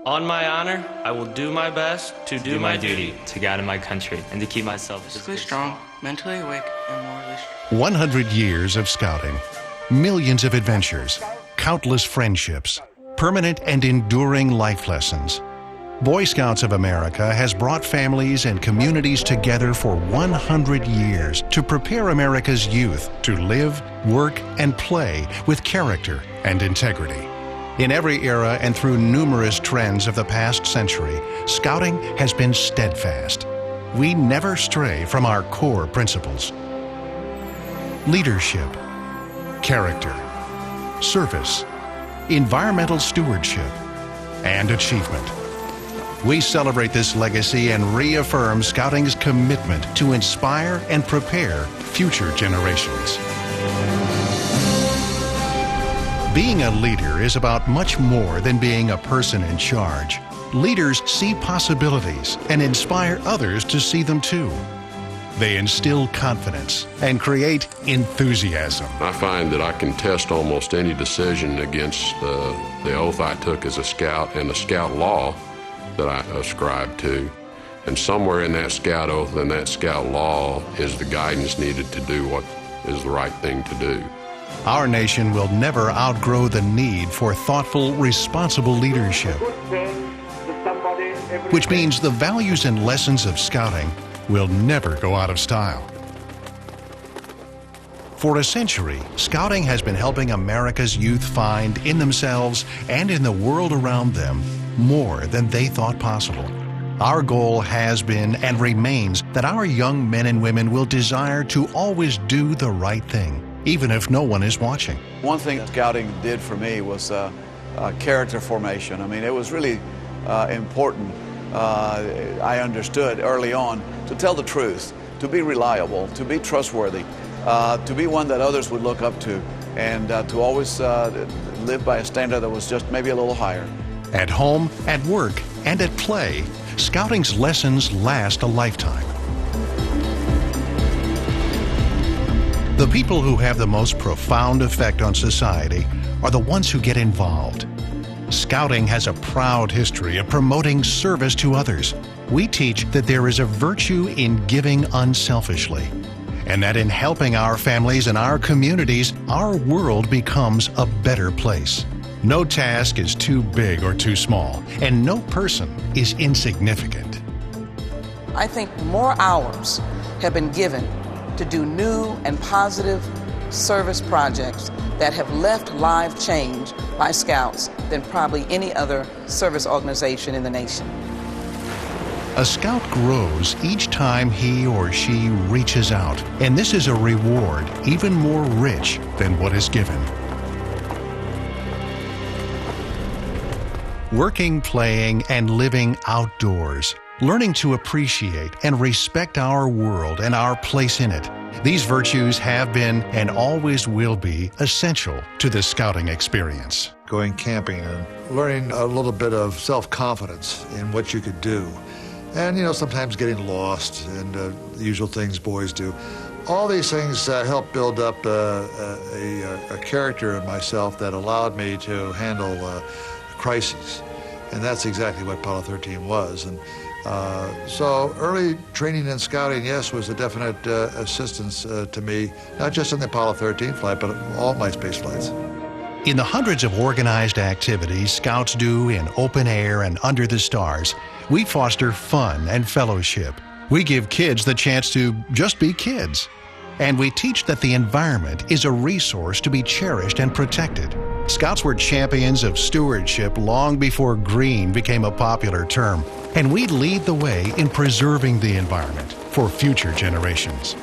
On my honor, I will do my best to do my duty to God and my country, and to keep myself physically strong, mentally awake, and morally strong. 100 years of scouting, millions of adventures, countless friendships, permanent and enduring life lessons. Boy Scouts of America has brought families and communities together for 100 years to prepare America's youth to live, work, and play with character and integrity. In every era and through numerous trends of the past century, Scouting has been steadfast. We never stray from our core principles: leadership, character, service, environmental stewardship, and achievement. We celebrate this legacy and reaffirm Scouting's commitment to inspire and prepare future generations. Being a leader is about much more than being a person in charge. Leaders see possibilities and inspire others to see them too. They instill confidence and create enthusiasm. I find that I can test almost any decision against the oath I took as a scout and the scout law that I ascribe to. And somewhere in that scout oath and that scout law is the guidance needed to do what is the right thing to do. Our nation will never outgrow the need for thoughtful, responsible leadership, which means the values and lessons of Scouting will never go out of style. For a century, Scouting has been helping America's youth find in themselves and in the world around them more than they thought possible. Our goal has been and remains that our young men and women will desire to always do the right thing, even if no one is watching. One thing Scouting did for me was character formation. I mean, it was really important. I understood early on to tell the truth, to be reliable, to be trustworthy, to be one that others would look up to, and to always live by a standard that was just maybe a little higher. At home, at work, and at play, Scouting's lessons last a lifetime. The people who have the most profound effect on society are the ones who get involved. Scouting has a proud history of promoting service to others. We teach that there is a virtue in giving unselfishly, and that in helping our families and our communities, our world becomes a better place. No task is too big or too small, and no person is insignificant. I think more hours have been given to do new and positive service projects that have left life changed by Scouts than probably any other service organization in the nation. A Scout grows each time he or she reaches out, and this is a reward even more rich than what is given. Working, playing, and living outdoors, learning to appreciate and respect our world and our place in it. These virtues have been and always will be essential to the Scouting experience. Going camping and learning a little bit of self-confidence in what you could do. And, you know, sometimes getting lost and the usual things boys do. All these things help build up a character in myself that allowed me to handle crises. And that's exactly what Apollo 13 was. And so early training in Scouting, yes, was a definite assistance to me, not just on the Apollo 13 flight, but all my space flights. In the hundreds of organized activities Scouts do in open air and under the stars, we foster fun and fellowship. We give kids the chance to just be kids. And we teach that the environment is a resource to be cherished and protected. Scouts were champions of stewardship long before green became a popular term, and we lead the way in preserving the environment for future generations.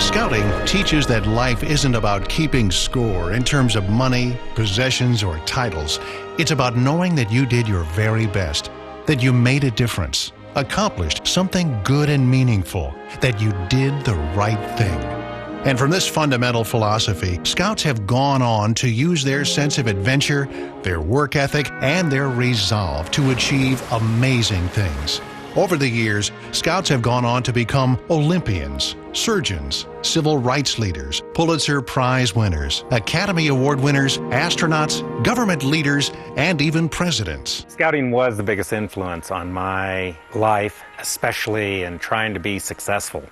Scouting teaches that life isn't about keeping score in terms of money, possessions, or titles. It's about knowing that you did your very best, that you made a difference, accomplished something good and meaningful, that you did the right thing. And from this fundamental philosophy, Scouts have gone on to use their sense of adventure, their work ethic, and their resolve to achieve amazing things. Over the years, Scouts have gone on to become Olympians, surgeons, civil rights leaders, Pulitzer Prize winners, Academy Award winners, astronauts, government leaders, and even presidents. Scouting was the biggest influence on my life, especially in trying to be successful.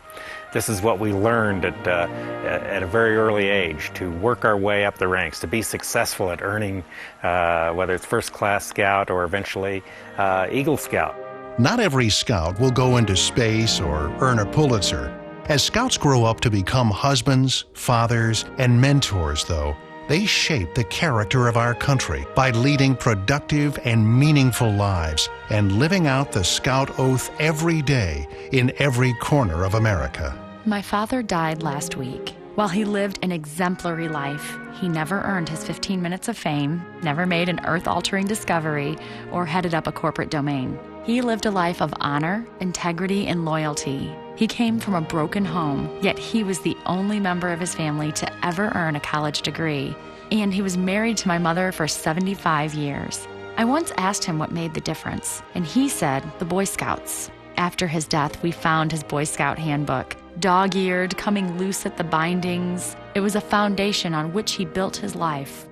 This is what we learned at a very early age, to work our way up the ranks, to be successful at earning, whether it's first class Scout or eventually Eagle Scout. Not every Scout will go into space or earn a Pulitzer. As Scouts grow up to become husbands, fathers, and mentors, though, they shape the character of our country by leading productive and meaningful lives and living out the Scout oath every day in every corner of America. My father died last week. While he lived an exemplary life, he never earned his 15 minutes of fame, never made an earth-altering discovery, or headed up a corporate domain. He lived a life of honor, integrity, and loyalty. He came from a broken home, yet he was the only member of his family to ever earn a college degree. And he was married to my mother for 75 years. I once asked him what made the difference, and he said the Boy Scouts. After his death, we found his Boy Scout handbook. Dog-eared, coming loose at the bindings, it was a foundation on which he built his life.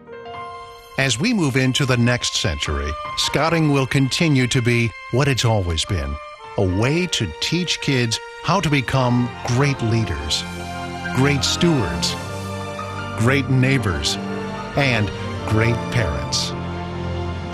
As we move into the next century, Scouting will continue to be what it's always been, a way to teach kids how to become great leaders, great stewards, great neighbors, and great parents.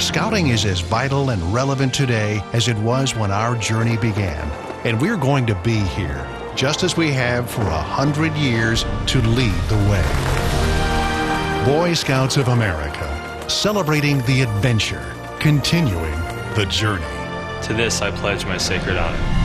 Scouting is as vital and relevant today as it was when our journey began, and we're going to be here, just as we have for 100 years, to lead the way. Boy Scouts of America, celebrating the adventure, continuing the journey. To this I pledge my sacred honor.